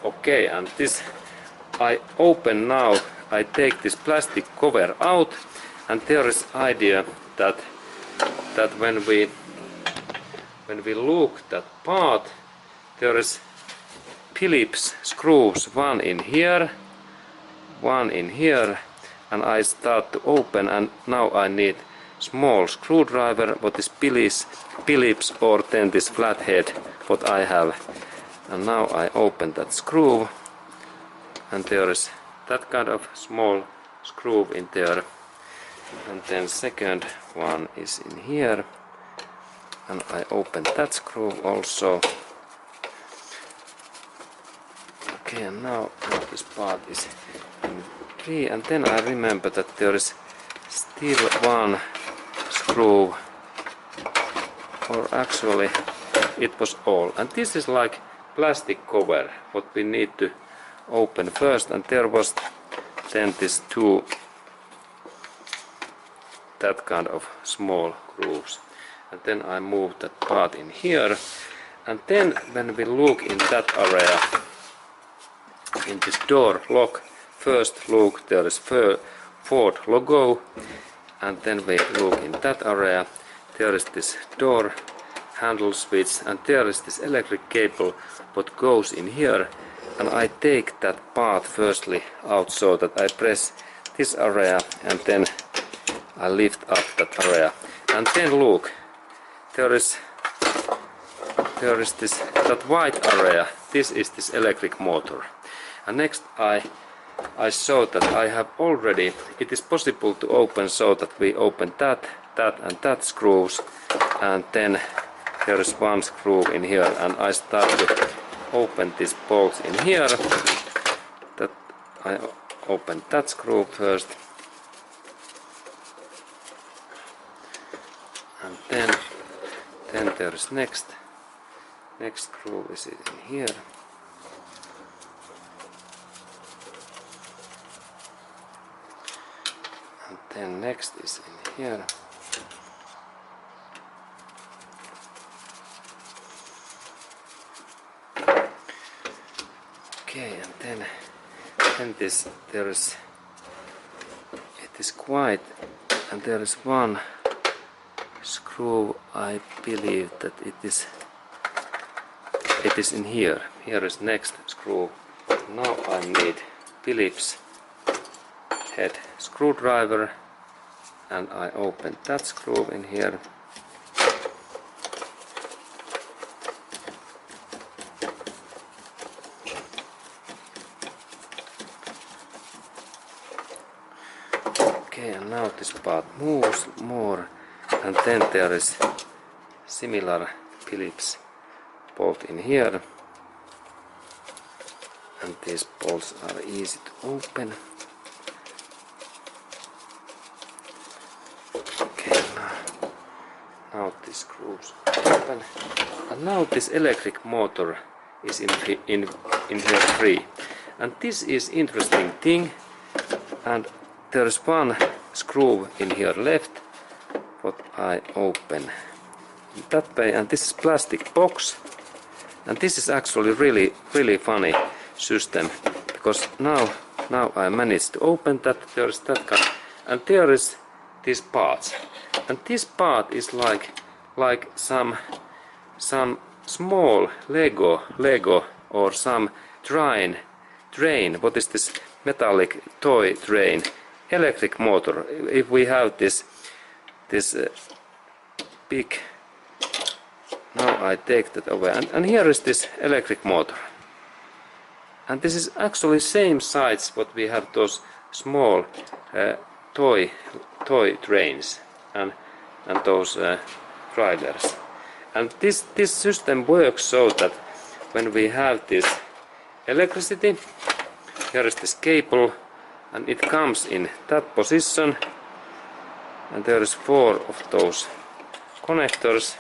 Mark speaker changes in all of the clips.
Speaker 1: Okay, and this I open now. I take this plastic cover out, and there is idea that when we look that part, there is Phillips screws, one in here, and I start to open, and now I need small screwdriver, what is Phillips or then this flathead what I have. And now I open that screw, and there is that kind of small screw in there, and then second one is in here, and I open that screw also. Okay, and now this part is in three, and then I remember that there is still one screw, or actually it was all, and this is like plastic cover what we need to open first, and there was then this two that kind of small grooves, and then I move that part in here, and then when we look in that area, in this door lock, first look there is Ford logo, and then we look in that area, there is this door handle switch, and there is this electric cable what goes in here, and I take that part firstly out so that I press this area, and then I lift up that area, and then look, there is this that white area, this is this electric motor, and next I saw that I have already, it is possible to open so that we open that and that screws, and then there is one screw in here, and I start to open this bolt in here, that I open that screw first, and then there is next screw is in here, and then next is in here, okay, and then this there is, it is quite, and there is one screw, I believe that it is in here. Here is next screw. Now I need Phillips head screwdriver, and I open that screw in here. Okay, and now this part moves more, and then there is similar Phillips bolt in here, and these bolts are easy to open. Okay, now these screws open, and now this electric motor is in here free, and this is interesting thing, and there is one screw in here left what I open in that way, and this is plastic box, and this is actually really funny system, because now I managed to open that, there is that kind, and there is these parts, and this part is like some small Lego or some train, what is this metallic toy train, electric motor. If we have this big, now I take that away, and here is this electric motor, and this is actually same size what we have those small toy trains and those trailers, and this system works so that when we have this electricity, here is this cable, and it comes in that position, and there is 4 of those connectors,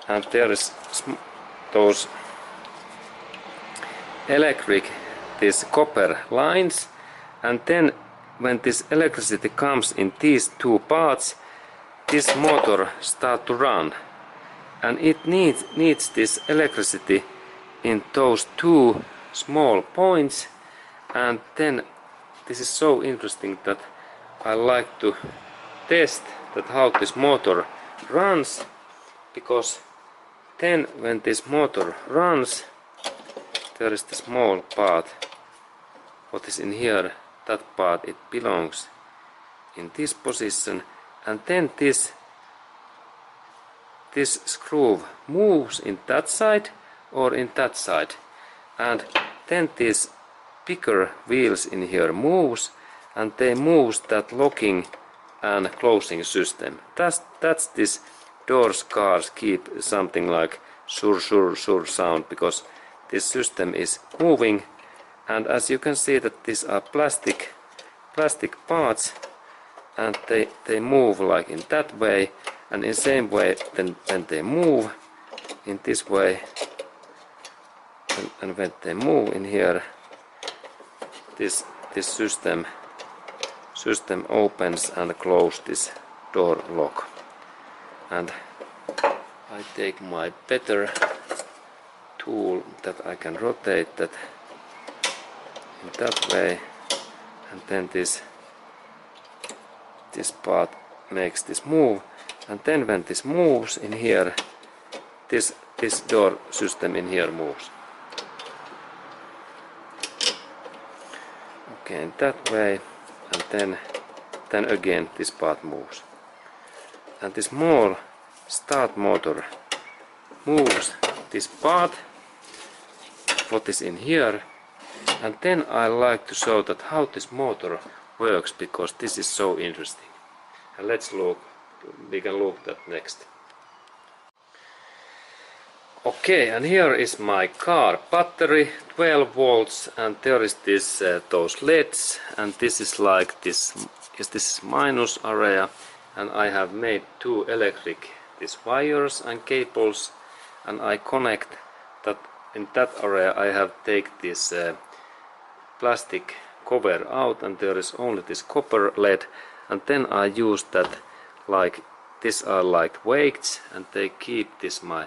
Speaker 1: and there is those electric, these copper lines, and then when this electricity comes in these 2 parts, this motor start to run, and it needs this electricity in those 2 small points, and then this is so interesting that I like to test that how this motor runs, because then when this motor runs, there is the small part what is in here, that part it belongs in this position, and then this screw moves in that side or in that side, and then these bigger wheels in here moves, and they moves that locking and closing system. That's this doors cars keep something like sur sur sur sound, because this system is moving, and as you can see that these are plastic parts, and they move like in that way, and in the same way then they move in this way, and when they move in here, this system opens and closes this door lock. And I take my better tool that I can rotate that in that way, and then this part makes this move, and then when this moves in here, this door system in here moves. Okay, in that way, and then again this part moves, and this small start motor moves this part what is in here, and then I like to show that how this motor works, because this is so interesting. And let's look, we can look that next. Okay, and here is my car battery, 12 volts, and there is this those LEDs, and this is like this is minus area, and I have made two electric these wires and cables, and I connect that in that area. I have take this plastic cover out, and there is only this copper LED, and then I use that, like these are like weights, and they keep this my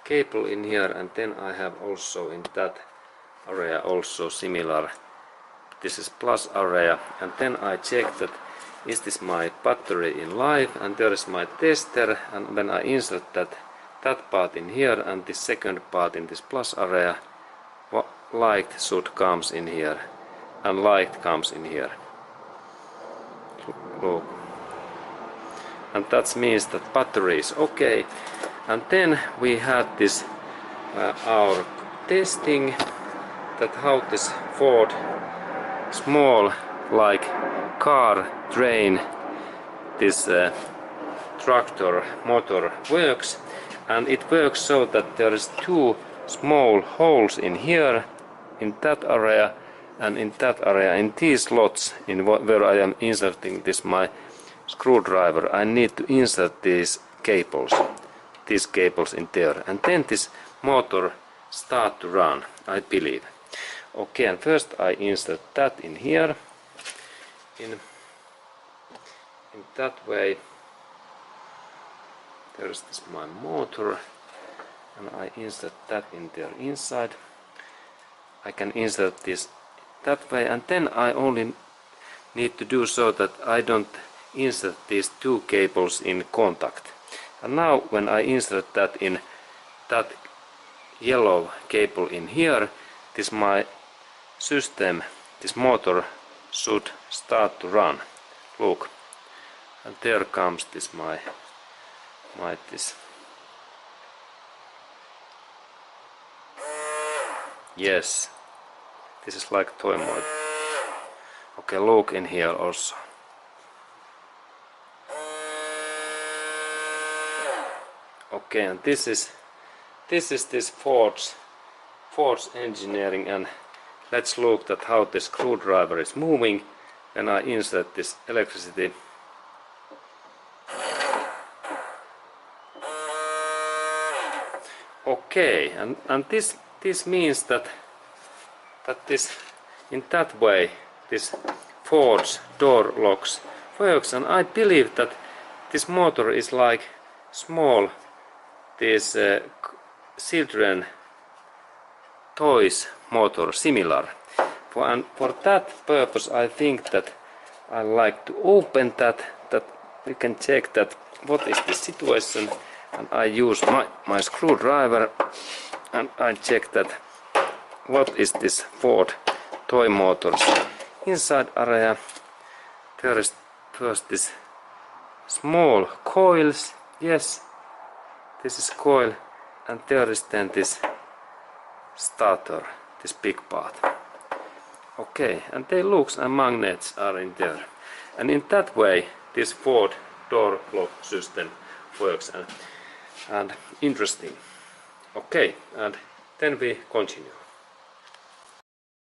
Speaker 1: cable in here, and then I have also in that area also similar, this is plus area, and then I check that is this my battery in live, and there is my tester, and when I insert that part in here and the second part in this plus area, light should comes in here, and light comes in here. Look, and that means that battery is okay. And then we had this our testing that how this Ford small like car train, this tractor motor works, and it works so that there is two small holes in here, in that area and in that area, in these slots in where I am inserting this my screwdriver. I need to insert these cables in there, and then this motor start to run, I believe. Okay, and first I insert that in here, in that way. There's this my motor, and I insert that in there inside. I can insert this that way, and then I only need to do so that I don't insert these two cables in contact. And now when I insert that in that yellow cable in here, this my system, this motor should start to run. Look, and there comes this my this. Yes, this is like toy mode. Okay, look in here also. Okay, and this is this Ford's engineering, and let's look at how the screwdriver is moving when I insert this electricity. Okay, and this means that this in that way this Ford's door locks works, and I believe that this motor is like small this children toys motor similar. For that purpose I think that I like to open that we can check that what is the situation, and I use my screwdriver and I check that what is this Ford toy motors inside area. There is first this small coils, yes, this is coil, and there is then this starter, this big part. Okay, and the looks and magnets are in there, and in that way this Ford door lock system works, and interesting. Okay, and then we continue.